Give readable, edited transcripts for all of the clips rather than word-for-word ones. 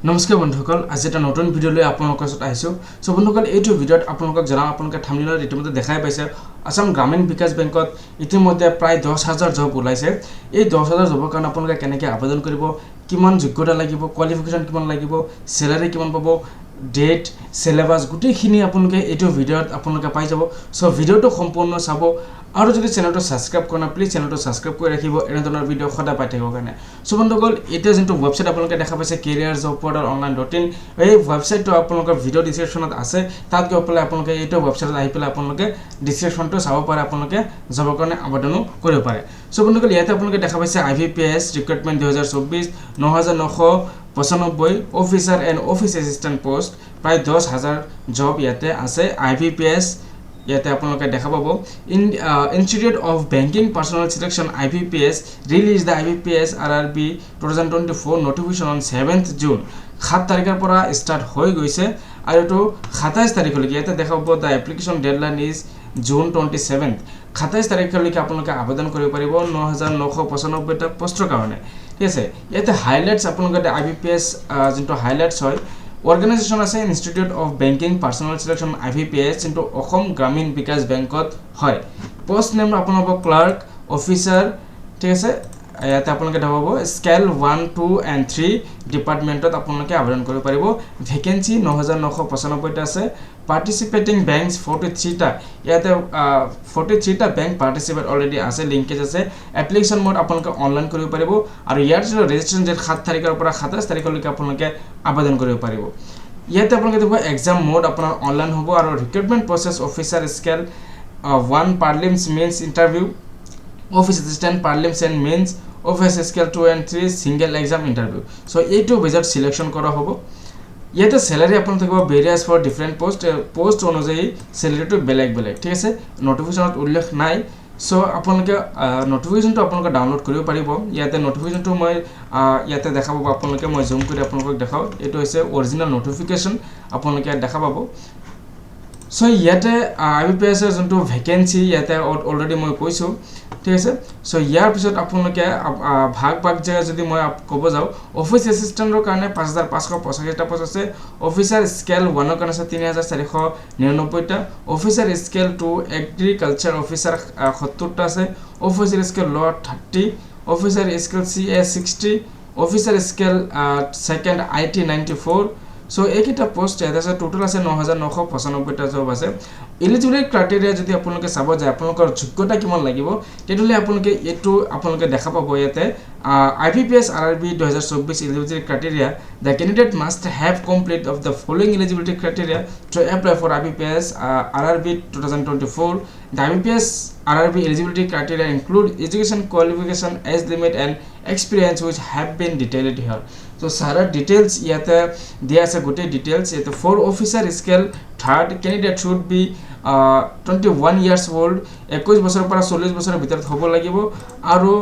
নমস্কাৰ বন্ধুসকল আজি এটা নতুন ভিডিও লৈ আপোনালোকৰ ওচৰত আহিছো সো বন্ধুসকল এইটো ভিডিওত আপোনালোকক জনাম আপোনালোকে থাম্বনেইলত ইতিমধ্যে দেখাই পাইছে আসাম গ্ৰামীণ বিকাশ বেংকত ইতিমধ্যে প্ৰায় 10000 জব ওলাইছে এই 10000 জবৰ কাৰণে আপোনালোকে কেনেকৈ আবেদন কৰিব কিমান যোগ্যতা লাগিব কোৱালিফিকেশন কিমান লাগিব স্যালাৰি কিমান পাব ডেট সিলেবাস গুটেইখিনি আপোনালোকে এইটো ভিডিওত আপোনালোকে পাই যাব সো ভিডিওটো সম্পূৰ্ণ চাব আৰু যদি চেনেলটো সাবস্ক্ৰাইব কৰা না প্লিজ চেনেলটো সাবস্ক্ৰাইব কৰি ৰাখিব এনে ধৰণৰ ভিডিও সদায় পাই থাকিব কাৰণে সো বন্ধুসকল এটা যোনটো ওয়েবসাইট আপোনালোকে দেখা পাইছে careerjobportal.online.in এই ওয়েবসাইটটো আপোনালোকৰ ভিডিও ডেসক্ৰিপচনত আছে তাত গৈ পেলাই আপোনালোকে এইটো ওয়েবসাইটত আহি পেলাই আপোনালোকে ডেসক্ৰিপচনটো চাব পাৰে আপোনালোকে জবৰ কাৰণে আবেদন কৰিব পাৰে সো বন্ধুসকল ইয়াতে আপোনালোকে দেখা পাইছে IBPS Recruitment 2024 9995 officer and office assistant post প্ৰায় 10000 জব ইয়াতে আছে IBPS ইয়াতে আপোনালোকে দেখা পাব Institute of Banking Personnel Selection IBPS released the IBPS RRB 2024 notification on 7th June 7 তাৰিখৰ পৰা স্টাৰ্ট হৈ গৈছে আৰু এটো 27 তাৰিখলৈকে ইয়াতে দেখা পাব the application deadline is June 27th 27 তাৰিখলৈকে আপোনালোকে আবেদন কৰিব পাৰিব 9995 টা পোষ্টৰ কাৰণে ঠিক আছে ইয়াতে হাইলাইটস আপোনালোকে IBPS যোনটো হাইলাইটস হয় Organization আছে Institute of Banking Personnel Selection IBPS into Assam গ্ৰামীণ বিকাশ বেংকত হয় পোষ্ট নেম আপোনালোকৰ ক্লাৰ্ক অফিসাৰ ঠিক আছে ইয়াতে আপোনালোকে দেখাব স্কেল 1 2 and 3 ডিপাৰ্টমেন্টত আপোনালোকে আবেদন কৰিব পাৰিব ভ্যাকেন্সি 9995 টা আছে পাৰ্টিসিপেটিং ব্যাংকস 43 টা ইয়াতে 43 টা ব্যাংক পাৰ্টিসিপেট অলৰেডি আছে লিংকেজ আছে এপ্লিকেশন মোড আপোনালোকে অনলাইন কৰিব পাৰিব আৰু ইয়াৰ ৰেজিষ্ট্ৰেচন ডেট 7 তাৰিখৰ পৰা 27 তাৰিখলৈকে আপোনালোকে আবেদন কৰিব পাৰিব ইয়াতে আপোনালোকে দেখো এক্সাম মোড আপোনাৰ অনলাইন হ'ব আৰু recruitment process officer scale 1 prelims mains interview office assistant parliams and means office scale 2 and 3 single exam interview so a2 wizard selection kora hobo yete salary apun thakbo various for different post onujai salary to beleg thik ase notification ot ullekh nai so apunke notification to apunke download koribo paribo yate notification to moi yate dekhabo apunke moi zoom kori apunke dekhao eto hoise original notification apunke dekhabo so yate IBPS er jonto vacancy yate already moi koisu ঠিক আছে so ইয়াৰ পিছত আপোনালোকে ভাগ জায়গা যদি মই ক'ব যাও অফিস অ্যাসিস্ট্যান্টৰ কাৰণে 5585 টা পোষ্ট আছে অফিসাৰ স্কেল 1 ৰ কাৰণে আছে 3499 টা অফিসাৰ স্কেল 2 এগ্ৰিকালচাৰ অফিসাৰ 70 টা আছে অফিসাৰ স্কেল ল 30 officer scale CA 60 officer scale second IT 94 so এইকেইটা পোষ্ট আছে টোটাল আছে 9995 টা জব আছে এলিজিবিলিটি ক্ৰাইটেৰিয়া যদি আপোনালোকে চাব যায় আপোনালোকৰ যোগ্যতা কিমান লাগিব তেতিয়ালে আপোনালোকে এটো আপোনালোকে দেখা পাব ইয়াতে IBPS RRB 2024 eligibility criteria the candidate must have complete of the following eligibility criteria to apply for IBPS RRB 2024 the IBPS RRB eligibility criteria include education qualification age limit and experience which have been detailed here so sara details yate dia ase gote details yate for officer scale third candidate should be 21 years old 21 বছৰ পৰা 40 বছৰৰ ভিতৰত হ'ব লাগিব আৰু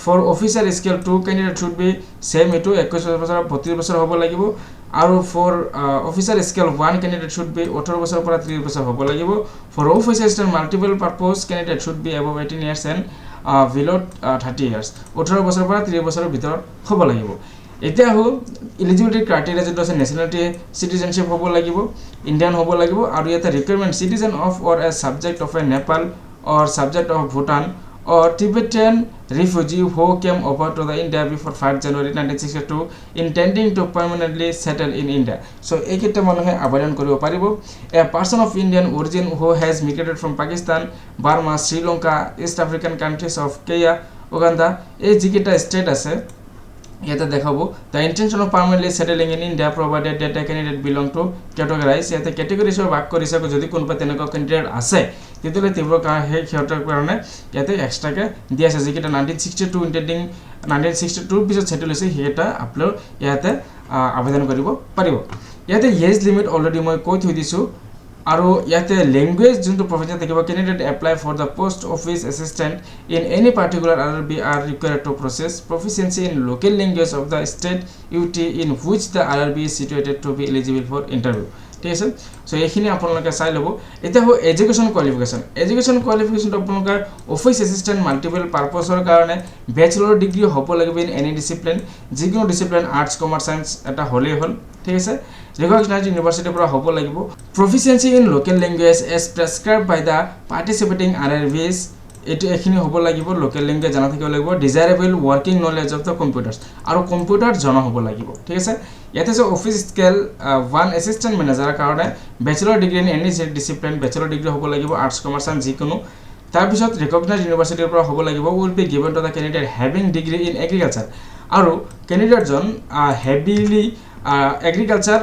for officer scale 2 candidate should be same eto 21 বছৰ 32 বছৰ হ'ব লাগিব আৰু for officer scale 1 candidate should be 18 বছৰ পৰা 30 বছৰ হ'ব লাগিব for officer assistant multiple purpose candidate should be above 18 years and below 30 years 18 বছৰ পৰা 30 বছৰৰ ভিতৰত হ'ব লাগিব এতিয়া হো এলিজিবিলিটি ক্ৰাইটেৰিয়া যেটো আছে নেশনালিটি সিটিজেনশিপ হ'ব লাগিব ইন্ডিয়ান হ'ব লাগিব আৰু এটা requirement citizen of or a subject of a Nepal or subject of Bhutan or Tibetan refugee who came over to the India before 5 January 1962 intending to permanently settle in India so ekita manohe abedan koribo paribo a person of Indian origin who has migrated from Pakistan Burma Sri Lanka East African countries of Kenya Uganda এই জিকিটা state আছে yata dekhabo the intention of permanently settling in India provided that a candidate belong to categorize yata category হিচাপে ভাগ কৰিছে যদি কোনবা তেনেকা candidate আছে তেতিয়ালে তীব্ৰ হে ক্ষেত্ৰৰ কাৰণে ইয়াতে এক্সট্ৰাকে দিয়া আছে যেটা 1962 intending 1962 পিছত সেটেল হৈছে হেটা আপলোড ইয়াতে আবেদন কৰিব পাৰিব ইয়াতে এজ লিমিট অলৰেডি মই কৈ থৈ দিছো আৰু ইয়াতে ল্যাঙ্গুৱেজ যোনটো প্ৰফেশন থাকিব candidate apply for the post office assistant in any particular RRB are required to process proficiency in local language of the state UT in which the RRB is situated to be eligible for interview ঠিক আছে so এইখিনি আপোনালোকে চাই ল'ব এটা হয় education কোৱালিফিকেশ্যনটো আপোনালোকৰ office assistant multiple পাৰপাছৰ কাৰণে বেচেলৰ ডিগ্ৰী হ'ব লাগিব ইন এনি ডিসিপ্লিন যিকোনো ডিসিপ্লিন আৰ্টছ কমাৰ্চ সায়েন্স এটা হ'লেই হ'ল ঠিক আছে recognized ইউনিভাৰ্সিটিৰ পৰা হ'ব লাগিব proficiency in local language as prescribed by the participating RRBs এটো এখিনি হ'ব লাগিব লোকেল ল্যাঙ্গুৱেজ জানা থাকিব লাগিব ডিজায়াৰেবল ওয়াৰ্কিং নলেজ অফ দ্য কম্পিউটাৰস আৰু কম্পিউটাৰ জনা হ'ব লাগিব ঠিক আছে ইয়াতে আছে অফিস স্কেল 1 অ্যাসিস্ট্যান্ট ম্যানেজাৰৰ কাৰণে bachelor degree in any discipline bachelor degree হ'ব লাগিব আৰ্টছ কমাৰ্চ আৰু যিকোনো তাৰ পিছত ৰিকগনাইজড ইউনিভাৰ্সিটিৰ পৰা হ'ব লাগিব will be given to the candidate having degree in agriculture আৰু ক্যান্ডিডেটজন heavily agriculture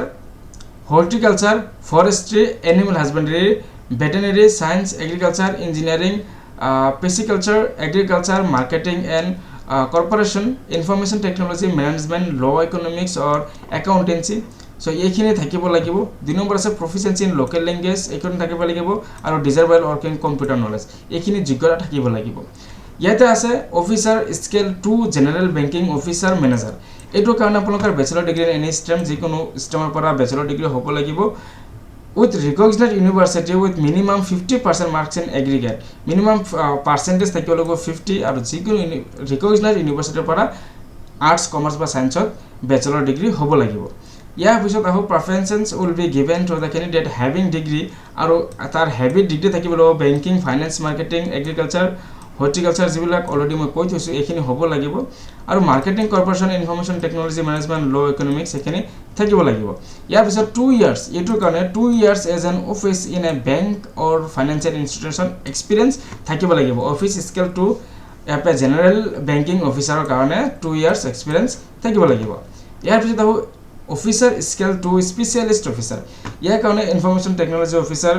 horticulture forestry animal husbandry veterinary science agriculture engineering pisciculture, agriculture, marketing and corporation, information technology, management, law, economics or accountancy. So এইখিনি থাকিব লাগিব দুই number আছে proficiency in local language এইখিনি থাকিব লাগিব আৰু desirable working computer knowledge এইখিনি যোগ্যতা থাকিব লাগিব ইয়াতে আছে officer scale 2 general banking officer manager এইটো কাৰণে আপোনালোকৰ ব্যাচেলৰ ডিগ্ৰী ইন এনি ষ্ট্ৰীম যিকোনো ষ্ট্ৰীমৰ পৰা ব্যাচেলৰ ডিগ্ৰী হ'ব লাগিব with recognized university with minimum 50% marks in aggregate minimum percentage থাকিব লাগিব 50 আৰু যিকোনো recognized university পৰা arts commerce বা science ত bachelor degree হ'ব লাগিব ইয়াৰ পিছত আহো preferences will be given to the candidate having degree আৰু তাৰ heavy degree থাকিব লাগিব banking finance marketing agriculture horticulture যিবিলাক অলৰেডি মই কৈ থৈছো এইখিনি হ'ব লাগিব আৰু marketing corporation information technology management ল ইকোনমিক্স এইখিনি থাকিব লাগিব ইয়াৰ পিছত 2 ইয়াৰ্স এটোৰ কাৰণে 2 years as an office in a bank or financial institution experience থাকিব লাগিব অফিস স্কেল 2 এপে জেনাৰেল বেংকিং অফিচাৰৰ কাৰণে 2 ইয়াৰ্স এক্সপেৰিয়েন্স থাকিব লাগিব ইয়াৰ পিছত আহো অফিচাৰ স্কেল 2 স্পেশালিষ্ট অফিচাৰ ইয়াৰ কাৰণে information technology officer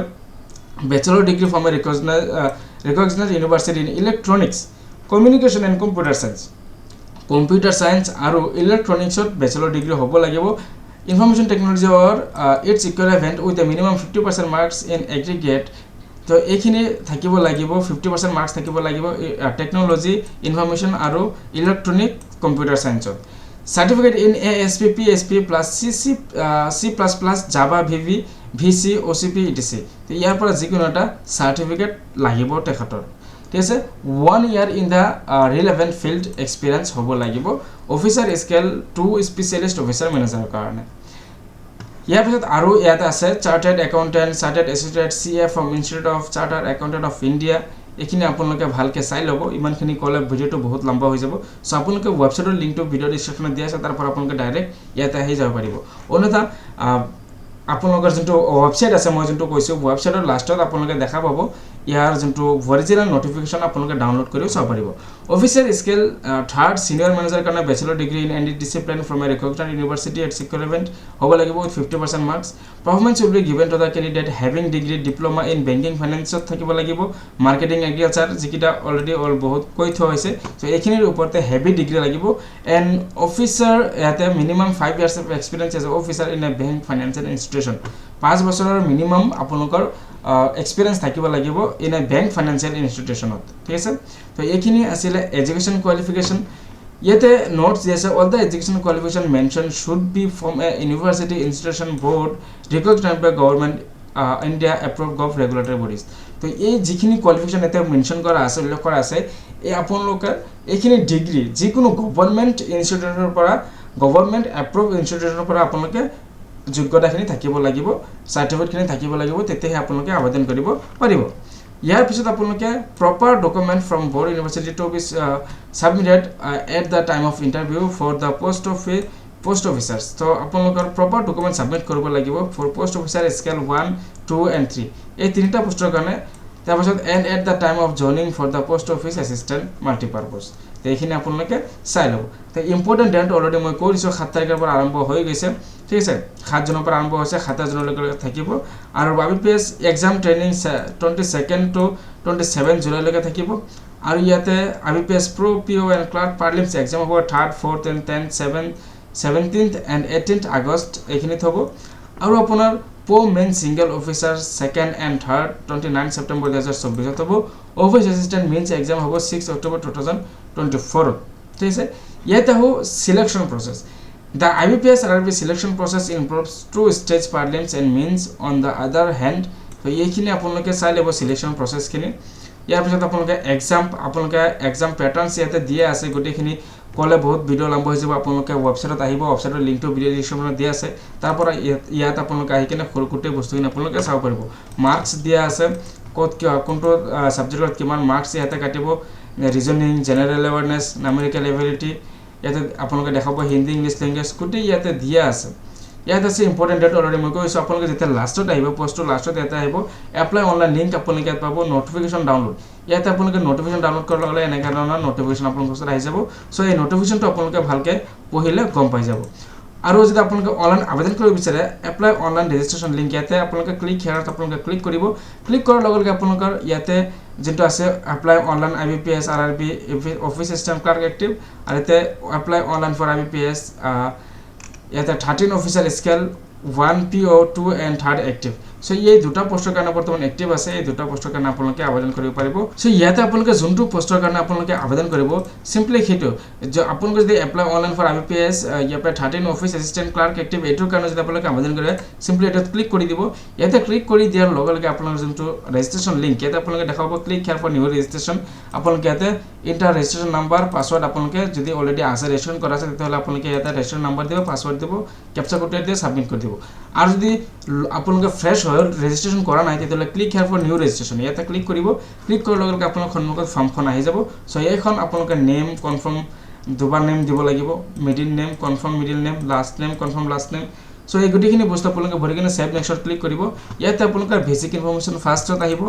bachelor degree from a recognized university in electronics communication and computer science আৰু electronics ত bachelor degree হ'ব লাগিব information technology or its equivalent with a minimum 50% marks in aggregate তো এইখিনি থাকিব লাগিব 50% marks থাকিব লাগিব technology information আৰু electronic computer science to certificate in ASP PSP plus C++ Java VB VC OCP etc তো ইয়াৰ পৰা যিকোনো এটা সাৰ্টিফিকেট লাগিব তেখেতৰ ঠিক আছে 1 ইয়াৰ ইন দা ৰিলেভেন্ট ফিল্ড এক্সপেৰিয়েন্স হ'ব লাগিব অফিচাৰ স্কেল 2 স্পেশালিষ্ট অফিচাৰ মেনেজাৰৰ কাৰণে ইয়াৰ পিছত আৰু ইয়াতে আছে chartered accountant chartered associate CA from Institute of Chartered Accountant of India এইখিনি আপোনালোকে ভালকে চাই ল'ব ইমানখিনি কলে ভিডিওটো বহুত লম্বা হৈ যাব সো আপোনালোকে ওয়েবসাইটৰ লিংকটো ভিডিও ডেসক্ৰিপচনত দিয়া আছে তাৰ পৰা আপোনালোকে ডাইৰেক্ট ইয়াতে আহি যাব পাৰিব অন্যথা আপোনালোকৰ যোনটো ওয়েবসাইট আছে মই যোনটো কৈছো ওয়েবসাইটৰ লাষ্টত আপোনালোকে দেখা পাব ইয়াৰ যোনটো অৰিজিনাল নোটিফিকেশন আপোনালোকে ডাউনলোড কৰি চাব পাৰিব officer scale 3rd senior manager কাৰণে bachelor degree in any discipline from a recognised university at equivalent হ'ব লাগিব with 50% marks performance will be given to the candidate having degree diploma in banking ফাইনান্সত থাকিব লাগিব marketing agriculture যিকিটা already বহুত কৈ থোৱা হৈছে সো এইখিনিৰ ওপৰতে হেভি ডিগ্ৰী লাগিব এণ্ড অফিচাৰ ইয়াতে minimum 5 years of experience as officer in a bank financial institution 5 বছৰৰ মিনিমাম আপোনালোকৰ এক্সপেৰিয়েন্স থাকিব লাগিব ইন এ বেংক ফাইনান্সিয়েল ইনস্টিটিউশনত ঠিক আছে তো এইখিনি আছিল এডুকেশন কোৱালিফিকেশন ইয়াতে নোটস দিছে all the education qualification mention should be from a university institution board recognised by government India approved gov regulatory bodies তো এই যিখিনি কোৱালিফিকেশন এতে মেনশন কৰা আছে উল্লেখ কৰা আছে এই আপোনালোকৰ এইখিনি ডিগ্ৰী যিকোনো গভৰ্নমেন্ট ইনস্টিটিউটৰ পৰা গভৰ্নমেন্ট এপ্ৰুভড ইনস্টিটিউটৰ পৰা আপোনালোকে যোগ্যতাখিনি থাকিব লাগিব সাৰ্টিফিকেটখিনি থাকিব লাগিব তেতিয়াহে আপোনালোকে আবেদন কৰিব পাৰিব ইয়াৰ পিছত আপোনালোকে proper document from board university to be submitted at the time of interview for the post officers তো আপোনালোকৰ প্ৰপাৰ ডকুমেন্ট সাবমিট কৰিব লাগিব for post officer scale 1 2 and 3 এই তিনিটা পোষ্টৰ কাৰণে তাৰপিছত and at the time of joining for the post office assistant multipurpose তো এইখিনি আপোনালোকে চাই লব তো ইম্পৰ্টেন্ট ডেট অলৰেডি মই কৈছো 7 তাৰিখৰ পৰা আৰম্ভ হৈ গৈছে ঠিক আছে 7 জনৰ পৰা আৰম্ভ হৈছে 7 জনলৈকে থাকিব আৰু IBPS exam training 22nd to 27 জুলাইলৈকে থাকিব আৰু ইয়াতে IBPS Pro PO and Clerk Prelims exam হ'ব 3rd 4th and 10th 17th and 18th August এইখিনি হ'ব আৰু আপোনাৰ পো main single officer 2nd and 3rd 29 September 2024 হ'ব অফিস অ্যাসিস্ট্যান্ট মেইনস এক্সাম হ'ব 6 অক্টোবর 2024 ঠিক আছে ইয়াতে হ'ব selection process The IBPS RRB selection process involves two stage prelims and means on the other hand তো এইখিনি আপোনালোকে চাই ল'ব সিলেকশন প্ৰসেছখিনি ইয়াৰ পিছত আপোনালোকে এক্সাম প্যাটাৰ্নছ ইয়াতে দিয়া আছে গোটেইখিনি কলে বহুত ভিডিও লম্বা হৈ যাব আপোনালোকে ওয়েবসাইটত আহিব ওয়েবসাইটৰ লিংকটো ভিডিও ডেসক্ৰিপচনত দিয়া আছে তাৰ পৰা ইয়াত আপোনালোকে আহি কিনে গোটেই বস্তুখিনি আপোনালোকে চাব পাৰিব মাৰ্কস দিয়া আছে কোনটো সাবজেক্টত কিমান মাৰ্কস ইয়াতে কাটিব ৰিজনিং জেনাৰেল এৱাৰনেছ নামেৰিকেল এবিলিটি ইয়াতে আপোনালোকে দেখাব হিন্দী ইংলিশ ল্যাঙ্গুৱেজ গোটেই ইয়াতে দিয়া আছে ইয়াত আছে ইম্পৰ্টেন্ট ডেট অলৰেডি মই কৈছো আপোনালোকে যেতিয়া লাষ্টত আহিব পোষ্টৰ লাষ্টত এটা আহিব এপ্লাই অনলাইন লিংক আপোনালোকে ইয়াত পাব নটিফিকেশন ডাউনলোড ইয়াতে আপোনালোকে নটিফিকেশন ডাউনলোড কৰাৰ লগে এনেকা ধৰণৰ নটিফিকেশন আপোনালোকৰ ওচৰত আহি যাব সো এই নটিফিকেশনটো আপোনালোকে ভালকে পঢ়িলে গম পাই যাব আৰু যদি আপোনালোকে অনলাইন আবেদন কৰিব বিচাৰে এপ্লাই অনলাইন ৰেজিষ্ট্ৰেচন লিংক ইয়াতে আপোনালোকে ক্লিক হেয়াৰত আপোনালোকে ক্লিক কৰিব ক্লিক কৰাৰ লগে লগে আপোনালোকৰ ইয়াতে যেটো আছে apply online IBPS RRB office assistant clerk active আৰু ইয়াতে এপ্লাই অনলাইন ফৰ IBPS ইয়াতে 13 officer scale 1 PO 2 and 3 active so এই দুটা পোষ্টৰ কাৰণে বৰ্তমান এক্টিভ আছে এই দুটা পোষ্টৰ কাৰণে আপোনালোকে আবেদন কৰিব পাৰিব সো ইয়াতে আপোনালোকে যোনটো পোষ্টৰ কাৰণে আপোনালোকে আবেদন কৰিব সিম্পলি হেটো যে আপোনালোকে যদি এপ্লাই অনলাইন ফৰ IBPS ইয়াতে 13 অফিস অ্যাসিস্ট্যান্ট ক্লাৰ্ক এক্টিভ এটোৰ কাৰণে যদি আপোনালোকে আবেদন কৰে সিম্পলি এটা ক্লিক কৰি দিব ইয়াতে ক্লিক কৰি দিয়াৰ লগে লগে আপোনালোকৰ যোনটো ৰেজিষ্ট্ৰেচন লিংক ইয়াতে আপোনালোকে দেখাব click here for new registration আপোনালোকে ইয়াতে ইন্টাৰ ৰেজিষ্ট্ৰেচন নাম্বাৰ পাসওয়াৰ্ড আপোনালোকে যদি অলৰেডি আছে ৰেজিষ্ট্ৰেচন কৰা আছে তেতিয়াহলে আপোনালোকে ইয়াতে ৰেজিষ্ট্ৰেচন নাম্বাৰ দিব পাসওয়াৰ্ড দিব ক্যাপচা কোড দিয়ে সাবমিট কৰি দিব আৰু যদি আপোনালোকে ফ্ৰেশ হয় ৰেজিষ্ট্ৰেচন কৰা নাই তেতিয়াহলে click here for new registration ইয়াতে ক্লিক কৰিব ক্লিক কৰাৰ লগে লগে আপোনালোকৰ সন্মুখত ফৰ্মখন আহি যাব সো এইখন আপোনালোকে নেম কনফাৰ্ম দুবাৰ নেম দিব লাগিব middle name confirm middle name last name confirm last name so এই গুটিখিনি বস্তু আপোনালোকে ভৰি কিনে সেভ নেক্সট ক্লিক কৰিব ইয়াতে আপোনালোকৰ বেসিক ইনফৰমেশন ফাৰ্ষ্টত আহিব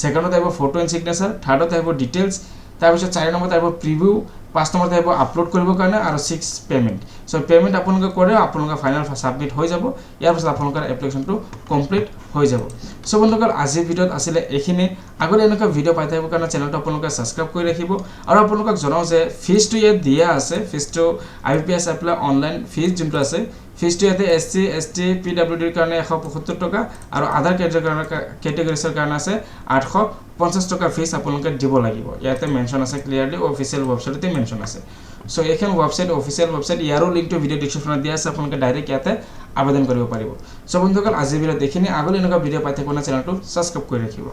সেকেন্ডত আহিব ফটো এণ্ড সিগনেচাৰ থাৰ্ডত আহিব ডিটেইলছ তাৰপিছত 4 নম্বৰত আহিব প্ৰিভিউ 5 নম্বৰত আহিব আপলোড কৰিবৰ কাৰণে আৰু 6 পেমেন্ট সো পেমেন্ট আপোনালোকে কৰে আপোনালোকৰ ফাইনাল সাবমিট হৈ যাব ইয়াৰ পিছত আপোনালোকৰ এপ্লিকেশনটো কমপ্লিট হৈ যাব সো বন্ধুসকল আজিৰ ভিডিওত আছিল এইখিনি আগলৈ এনেকুৱা ভিডিও পাই থাকিবৰ কাৰণে চেনেলটো আপোনালোকে সাবস্ক্ৰাইব কৰি ৰাখিব আৰু আপোনালোকক জনাও যে ফিজটো ইয়াত দিয়া আছে ফিজটো IBPS এপ্লাই অনলাইন ফিজ যোনটো আছে ফিজটো ইয়াতে SC ST PWD ৰ কাৰণে 175 টকা আৰু আধাৰ ক্যাটেগৰিজৰ কাৰণে আছে 850 টকা ফিজ আপোনালোকে দিব লাগিব ইয়াতে মেনশন আছে ক্লিয়াৰলি অফিশিয়াল ওয়েবসাইটতে মেনশন আছে সো এখন ওয়েবসাইট অফিশিয়াল ওয়েবসাইট ইয়াৰো লিংকটো ভিডিও ডেসক্ৰিপচনত দিয়া আছে আপোনালোকে ডাইৰেক্ট ইয়াতে আবেদন কৰিব পাৰিব সো বন্ধুসকল আজিৰ ভিডিও দেখিনে আগলৈ এনেকুৱা ভিডিও পাই থাকিব না চেনেলটো সাবস্ক্ৰাইব কৰি ৰাখিব